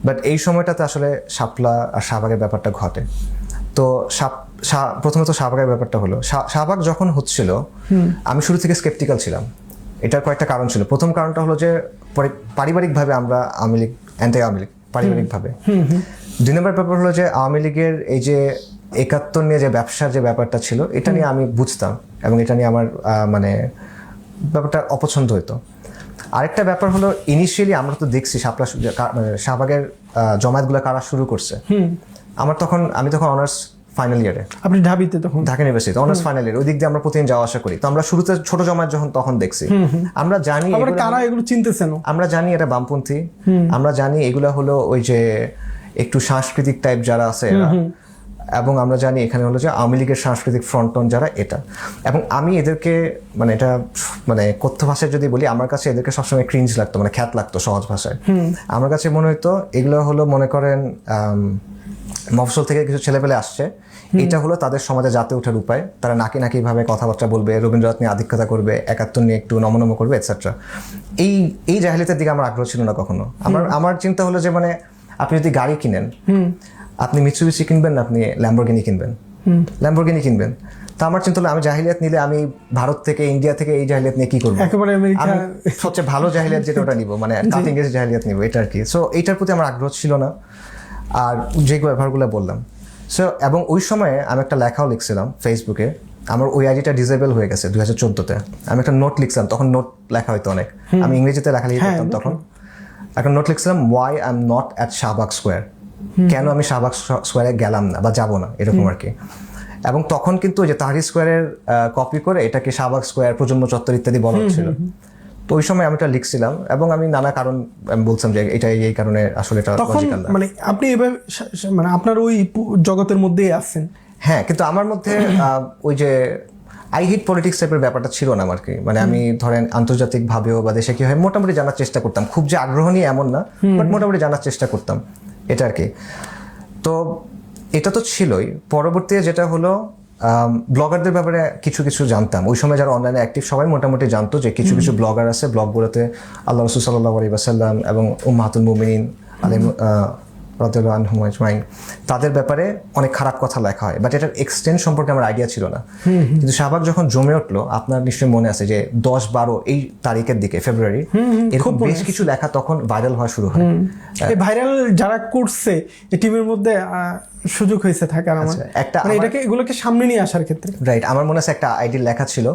But এই সময়টাতে আসলে শাপলা আর শাহবাগের ব্যাপারটা ঘটে। তো প্রথমত শাহবাগের ব্যাপারটা হলো, শাহবাগ যখন হচ্ছিল আমি শুরু থেকে স্কেপটিক্যাল ছিলাম। এটার কয়েকটা কারণ ছিল। প্রথম কারণটা হলো যে পারিবারিকভাবে আমরা আওয়ামী লীগ, অ্যান্টি আওয়ামী লীগ পারিবারিকভাবে। 2 নম্বর ব্যাপার হলো যে আওয়ামী লীগের এই যে 71 নিয়ে যে ব্যবসার যে ব্যাপারটা ছিল, এটা নিয়ে আমি বুঝতাম এবং এটা নিয়ে আমার মানে ব্যাপারটা অপছন্দ হতো। আরেকটা ব্যাপার হলো ইনিশিয়ালি আমরা তো দেখছি শাহবাগের জমায়েতগুলো কারা শুরু করছে। আমি তখন অনার্স ফাইনাল ইয়ারে। আপনি ঢাবিতে তখন? Dhaka university honours final year. ওই দিক দিয়ে আমরা প্রতিদিন যাওয়া আসা করি। তো আমরা শুরুতে ছোট জমায়েত তখন দেখছি। আমরা জানি কারা এগুলো চিনতেছেন, আমরা জানি এটা বামপন্থী, আমরা জানি এগুলা হলো ওই যে একটু সাংস্কৃতিক টাইপ যারা আছে এরা, এবং আমরা জানি এখানে হলো যে আওয়ামী লীগের সাংস্কৃতিক ফ্রন্টন যারা এটা। এবং আমি এদেরকে মানে এটা মানে কথ্য ভাষায় যদি বলি, আমার কাছে এদেরকে সবসময় ক্রিঞ্জ লাগতো, মানে খ্যাত লাগতো সহজ ভাষায়। আমার কাছে মনে হতো এগুলো হলো মনে করেন মফস্বল থেকে কিছু ছেলেপেলে আসছে, এটা হলো তাদের সমাজে জাতে ওঠার উপায়। তারা নাকি ভাবে কথাবার্তা বলবে, রবীন্দ্রনাথ নিয়ে আধিক্যতা করবে, 71 নিয়ে একটু নমনম করবে, এটসেট্রা। এই জাহিলিয়াতের দিকে আমার আগ্রহ ছিল না কখনো। আমার চিন্তা হলো যে মানে আপনি যদি গাড়ি কিনেন, আপনি মিৎসুবিশি কিনবেন না আপনি ল্যাম্বরগিনি কিনবেন। তা আমার চিন্তা হলো আমি জাহিলিয়াত নিলে আমি ভারত থেকে, ইন্ডিয়া থেকে এই জাহিলিয়াত নিয়ে কি করবো? একেবারে আমি সবচেয়ে ভালো জাহিলিয়াত যেটা ওটা নিবো, মানে কাটিং এজ জাহিলিয়াত নিবো, এটা আর কি। সো এইটার প্রতি আমার আগ্রহ ছিল না। আর যে ব্যাপারগুলো বললাম, সো এবং ওই সময়ে আমি একটা লেখাও লিখছিলাম ফেসবুকে। আমার ওই আইডিটা ডিসেবল হয়ে গেছে 2014-তে। আমি একটা নোট লিখছিলাম, তখন নোট লেখা হয়তো অনেক, আমি ইংরেজিতে লেখালেখি করতাম তখন। একটা নোট লিখছিলাম, why I am not at Shahbag square, কেন আমি শাহবাগ স্কোয়ারে গেলাম না বা যাবো না, এরকম আর কি। এবং তখন কিন্তু যে তাহরির স্কোয়ারের কপি করে এটাকে শাহবাগ স্কোয়ার, প্রজন্ম চত্বর ইত্যাদি বলা হচ্ছিল। তো ওই সময় আমি এটা লিখছিলাম এবং আমি নানা কারণ আমি বলছিলাম যে এটা এই কারণে আসলে এটা লজিক্যাল না। মানে আপনি এভাবে মানে আপনার ওই জগতের মধ্যেই আছেন। হ্যাঁ, কিন্তু আমার মধ্যে ওই যে আই হিট পলিটিক্স টাইপের ব্যাপারটা ছিল না আর কি। মানে আমি ধরেন আন্তর্জাতিক ভাবেও বা দেশে কি হয় মোটামুটি জানার চেষ্টা করতাম, খুব যে আগ্রহ নিয়ে এমন না, বাট মোটামুটি জানার চেষ্টা করতাম, এটা আর কি। তো এটা তো ছিলই। পরবর্তীতে যেটা হলো, ব্লগারদের ব্যাপারে কিছু জানতাম। ওই সময় যারা অনলাইনে অ্যাক্টিভ সবাই মোটামুটি জানতো যে কিছু ব্লগার আছে, ব্লগগুলোতে আল্লাহ রাসূল সাল্লাল্লাহু আলাইহি ওয়াসাল্লাম এবং উম্মাহাতুল মুমিনিন রাদিয়াল্লাহু আনহুম আজমাইন তাদের ব্যাপারে অনেক খারাপ কথা লেখা হয়, বাট এটার এক্সটেন্ট সম্পর্কে আমার আইডিয়া ছিল না। কিন্তু শাহবাগ যখন জমে উঠলো, আপনার নিশ্চয়ই মনে আছে যে 10-12 এই তারিখের দিকে, ফেব্রুয়ারি, এরকম বেশ কিছু লেখা তখন ভাইরাল হওয়া শুরু হয়। এই ভাইরাল যারা করছে এই টিমের মধ্যে সুযোগ হয়েছে থাকার, আমার একটা এগুলোকে সামনে নিয়ে আসার ক্ষেত্রে। রাইট, আমার মনে আছে একটা আইডির লেখা ছিল,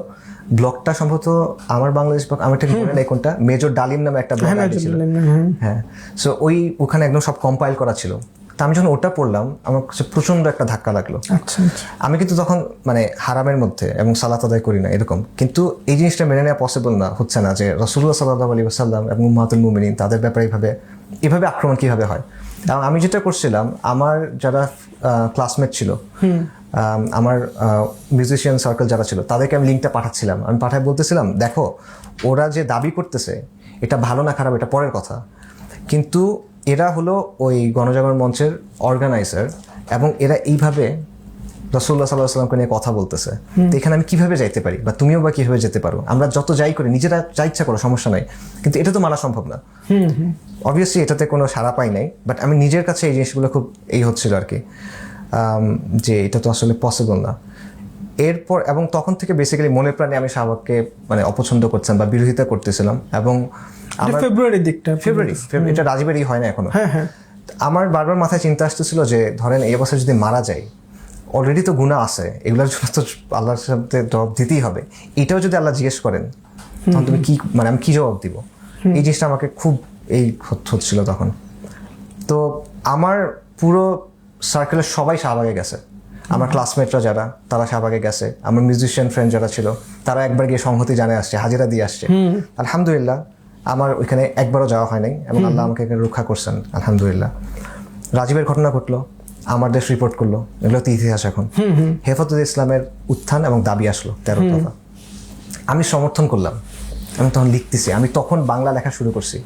ব্লগটা সম্ভবত আমার বাংলাদেশ ব্লগ, আমার ঠিক মনে নেই কোনটা, মেজর ডালিম নামে একটা ব্লগ আইডি ছিল। হ্যাঁ, সো ওখানে একদম সব কম্পাইল করা ছিল। তা আমি যখন ওটা পড়লাম, আমার কাছে প্রচন্ড একটা ধাক্কা লাগলো। আমি কিন্তু তখন মানে হারামের মধ্যে এবং সালাত আদায় করি না এরকম, কিন্তু এই জিনিসটা মেনে নেওয়া পসিবল না, হচ্ছে না যে রাসূলুল্লাহ সাল্লাল্লাহু আলাইহি ওয়াসাল্লাম এবং উম্মাহাতুল মুমিনিন তাদের ব্যাপারে এভাবে আক্রমণ কিভাবে হয়। এবং আমি যেটা করছিলাম, আমার যারা ক্লাসমেট ছিল, আমার মিউজিশিয়ান সার্কেল যারা ছিল, তাদেরকে আমি লিঙ্কটা পাঠাচ্ছিলাম। আমি পাঠায় বলতেছিলাম, দেখো ওরা যে দাবি করতেছে এটা ভালো না খারাপ এটা পরের কথা, কিন্তু এরা হলো ওই গণজাগরণ মঞ্চের অর্গানাইজার এবং এরা এইভাবে রাসূলুল্লাহ সাল্লাল্লাহু আলাইহি ওয়াসাল্লামকে নিয়ে কথা বলতেছে। তো এখানে আমি কিভাবে যাইতে পারি বা তুমিও বা কিভাবে যেতে পারো? আমরা যত যাই করি, নিজেরা যা ইচ্ছা করো, সমস্যা নাই, কিন্তু এটা তো মানা সম্ভব না। অবভিয়াসলি এটাতে কোনো সাড়া পাই নাই, বাট আমি নিজের কাছে এই জিনিসগুলো খুব হচ্ছিল আর কি, যে এটা তো আসলে পসিবল না। এরপর এবং তখন থেকে বেসিক্যালি মনে প্রাণে আমি শাহবাগকে মানে অপছন্দ করছিলাম বা বিরোধিতা করতেছিলাম। এবং ফেব্রুয়ারি এটা রাজীবেরই হয় না এখনো। আমার বারবার মাথায় চিন্তা আসতেছিল যে ধরেন এই বছর যদি মারা যায়, অলরেডি তো গুনাহ আছে, এগুলোর জন্য তো আল্লাহর সাথে জবাব দিতেই হবে। এটাও যদি আল্লাহ জিজ্ঞেস করেন, তখন তুমি কি, মানে আমি কি জবাব দিব? এই জিনিসটা আমাকে খুব হচ্ছিল তখন। তো আমার পুরো সার্কেলের সবাই শাহবাগে গেছে, আমার ক্লাসমেটরা যারা, তারা শাহবাগে গেছে। আমার মিউজিশিয়ান ফ্রেন্ড যারা ছিল, তারা একবার গিয়ে সংহতি জানায় আসছে, হাজিরা দিয়ে আসছে। আলহামদুলিল্লাহ আমার ওইখানে একবারও যাওয়া হয় নাই এবং আল্লাহ আমাকে এখানে রক্ষা করছেন, আলহামদুলিল্লাহ। রাজীবের ঘটনা ঘটলো, আমার দেশ রিপোর্ট করলো, এগুলো তো ইতিহাস এখন। হেফাজতে ইসলামের উত্থান এবং দাবি আসলো 13 দফা, আমি সমর্থন করলাম। আমি তখন লিখতেছি, আমি তখন বাংলা লেখা শুরু করছি।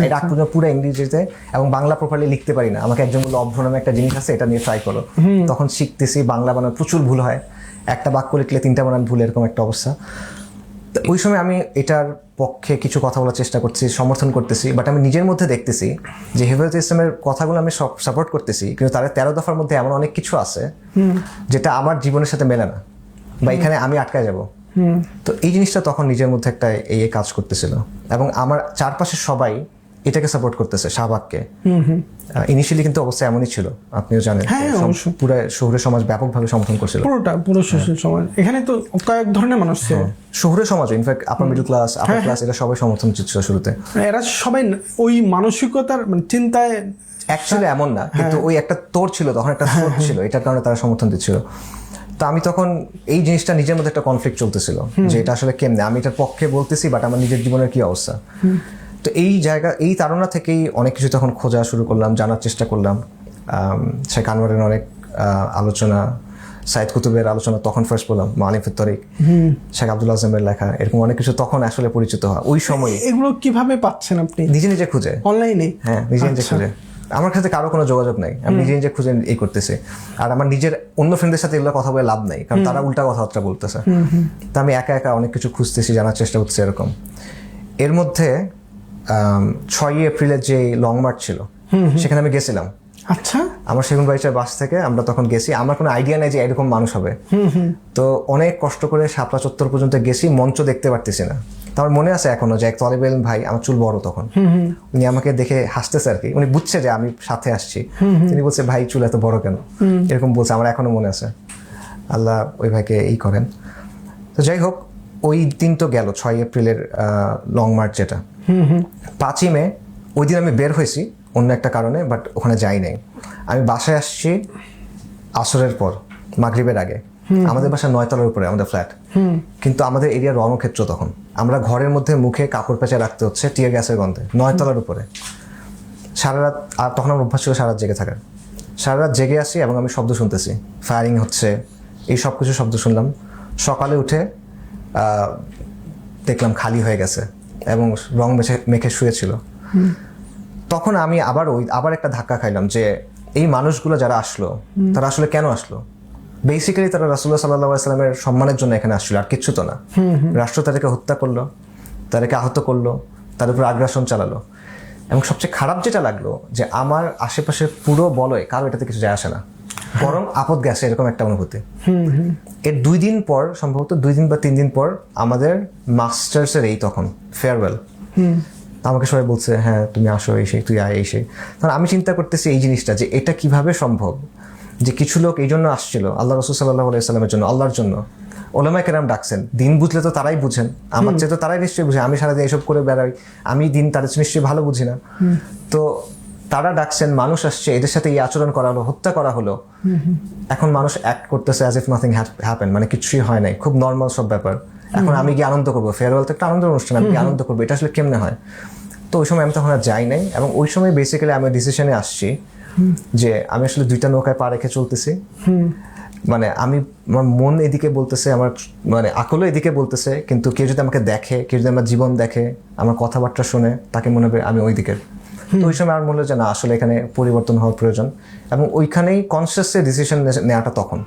এটা আগ পর্যন্ত পুরো ইংরেজিতে এবং বাংলা প্রপারলি লিখতে পারি না। আমাকে একজন বললো অভ্র নামে একটা জিনিস আছে, এটা নিয়ে ট্রাই করো। তখন শিখতেছি, বাংলা বানানো প্রচুর ভুল হয়, একটা বাক্য লিখলে 3টা বানান ভুল, এরকম একটা অবস্থা। ওই সময় আমি এটার পক্ষে কিছু কথা বলার চেষ্টা করতেছি, সমর্থন করতেছি, বাট আমি নিজের মধ্যে দেখতেছি যে হেফাজত ইসলামের কথাগুলো আমি সব সাপোর্ট করতেছি, কিন্তু তাদের 13 দফার মধ্যে এমন অনেক কিছু আছে যেটা আমার জীবনের সাথে মেলে না, বা এখানে আমি আটকায় যাব। তো এই জিনিসটা তখন নিজের মধ্যে একটা এই কাজ করতেছিল, এবং আমার চারপাশের সবাই এটাকে সাপোর্ট করতেছে, শাহবাগকে। ইনিশিয়ালি কিন্তু অবস্থা এমনই ছিল, আপনিও জানেন, পুরো শহুরে সমাজ ব্যাপকভাবে সমর্থন করছিল, পুরো শহুরে সমাজ। এখানে তো কয়েক ধরনের মানুষ ছিল, শহুরে সমাজ, ইনফ্যাক্ট আপার মিডল ক্লাস, আপার ক্লাস, এরা সবাই সমর্থন ছিল শুরুতে। এরা সবাই ওই মানসিকতার চিন্তায় অ্যাকচুয়ালি এমন না, কিন্তু ওই একটা তোর ছিল তখন, একটা স্রোত ছিল, এটার কারণে তারা সমর্থন দিচ্ছিল। তো আমি তখন এই জিনিসটা নিজের মধ্যে একটা কনফ্লিক্ট চলতেছিল যে এটা আসলে কেমনে, আমি এটার পক্ষে বলতেছি বাট আমার নিজের জীবনের কি অবস্থা। তো এই তাড়না থেকেই অনেক কিছু তখন খোঁজা শুরু করলাম, জানার চেষ্টা করলাম। শেখ আনোয়ারের অনেক আলোচনা, সাইদ কুতুবের আলোচনা তখন ফার্স্ট বললাম, মালিফুত তরিক, শেখ আব্দুল আজমের লেখা, এরকম অনেক কিছু তখন আসলে পরিচিত হয় ওই সময়। এগুলো কিভাবে পাচ্ছেন আপনি? নিজে নিজে খুঁজে, অনলাইনে? হ্যাঁ, নিজে নিজে খুঁজে। আমার কাছে কারো কোনো যোগাযোগ নাই, আমি নিজে নিজে খুঁজে এই করতেছি। আর আমার নিজের অন্য ফ্রেন্ডদের সাথে এগুলো কথা বলে লাভ নাই, কারণ তারা উল্টা কথাবার্তা বলতেছে। তো আমি একা একা অনেক কিছু খুঁজতেছি, জানার চেষ্টা করতেছি এরকম। এর মধ্যে 6ই এপ্রিলের যে লং মার্চ ছিল, সেখানে আমি গেছিলাম। আচ্ছা, আমার সেগুনবাগিচার বাস থেকে আমরা তখন গেছি, আমার কোনো আইডিয়া নেই যে এরকম মানুষ হবে। তো অনেক কষ্ট করে শাপলা চত্বর পর্যন্ত গেছি, মঞ্চ দেখতে পারতেছি না। তো আমার মনে আছে এখনো যে এক তলেব ইলম ভাই, আমার চুল বড় তখন, উনি আমাকে দেখে হাসতেছে আর কি, উনি বুঝছে যে আমি সাথে আসছি। তিনি বলছে, ভাই চুল এত বড় কেন, এরকম বলছে, আমার এখনো মনে আছে। আল্লাহ ওই ভাইকে এই করেন। তো যাই হোক, ওই দিন তো গেল 6ই এপ্রিলের লং মার্চ যেটা। 5ই মে ওই দিন আমি বের হয়েছি অন্য একটা কারণে, বাট ওখানে যাই নাই। আমি বাসায় আসছি আসরের পর, মাগরিবের আগে। আমাদের বাসা 9 তলার উপরে আমাদের ফ্ল্যাট, কিন্তু আমাদের এরিয়া রণক্ষেত্র। তখন আমরা ঘরের মধ্যে মুখে কাপড় পেঁচে রাখতে হচ্ছে টিয়ার গ্যাসের গন্ধে, 9 তলার উপরে সারা রাত। আর তখন আমার অভ্যাস ছিল সারা রাত জেগে থাকার। সারা রাত জেগে আসি এবং আমি শব্দ শুনতেছি, ফায়ারিং হচ্ছে, এই সব কিছু শব্দ শুনলাম। সকালে উঠে দেখলাম খালি হয়ে গেছে এবং রং মেখে শুয়েছিল। তখন আমি আবার একটা ধাক্কা খাইলাম যে এই মানুষগুলো যারা আসলো, তারা আসলে কেন আসলো? বেসিক্যালি তারা রাসূলুল্লাহ সাল্লাল্লাহু আলাইহি ওয়াসাল্লামের সম্মানের জন্য এখানে আসছিল, আর কিচ্ছু তো না। রাষ্ট্র তাদেরকে হত্যা করলো, তাদেরকে আহত করলো, তাদের উপর আগ্রাসন চালালো। এবং সবচেয়ে খারাপ যেটা লাগলো যে আমার আশেপাশের পুরো বলয় কারো এটাতে কিছু যায় আসে না, বরং আপদ গেছে, এরকম একটা অনুভূতি। এর 2 দিন পর, সম্ভবত 2 দিন বা 3 দিন পর, আমাদের মাস্টার্সের তখন ফেয়ারওয়েল। আমাকে সবাই বলছে, হ্যাঁ তুমি আসো, এই সেই, তুই আয়, এই সেই। তখন আমি চিন্তা করতেছি এই জিনিসটা, যে এটা কিভাবে সম্ভব যে কিছু লোক এই জন্য আসছিল আল্লাহ রাসূল সাল্লাল্লাহু আলাইহি ওয়াসাল্লামের জন্য, আল্লাহর জন্য। ওলামায়ে কেরাম ডাকছেন, দিন বুঝলে তো তারাই বুঝেন, আমার চেয়ে তো তারাই নিশ্চয়ই বুঝে। আমি সারাদিন এসব করে বেড়াই, আমি দিন তাদের নিশ্চয়ই ভালো বুঝি না। তো তারা ডাকছেন, মানুষ আসছে, এদের সাথে এই আচরণ করা হলো, হত্যা করা হলো। এখন মানুষ অ্যাক্ট করতেছে অ্যাজ ইফ নাথিং হ্যাপেন, মানে কিছুই হয় নাই, খুব নর্মাল সব ব্যাপার। এখন আমি গিয়ে আনন্দ করবো, ফেয়ারওয়েল তো একটা আনন্দের অনুষ্ঠান, আমি গিয়ে আনন্দ করবো, এটা আসলে কেমনে হয়? তো ওই সময় আমি তখন আর যাই নাই, এবং ওই সময় বেসিক্যালি আমি ডিসিশনে আসছি যে আমি আসলে 2টা নৌকায় পা রেখে চলতেছি। মানে আমার মন এদিকে বলতেছে, আমার মানে আকলও এদিকে বলতেছে, কিন্তু কেউ যদি আমাকে দেখে, কেউ যদি আমার জীবন দেখে, আমার কথাবার্তা শুনে, তাকে মনে হবে আমি ওই দিকের। তো ওই সময় আমার মনে হলো যে না, আসলে এখানে পরিবর্তন হওয়ার প্রয়োজন, এবং ওইখানেই কনসিয়াসলি ডিসিশন নেওয়াটা তখন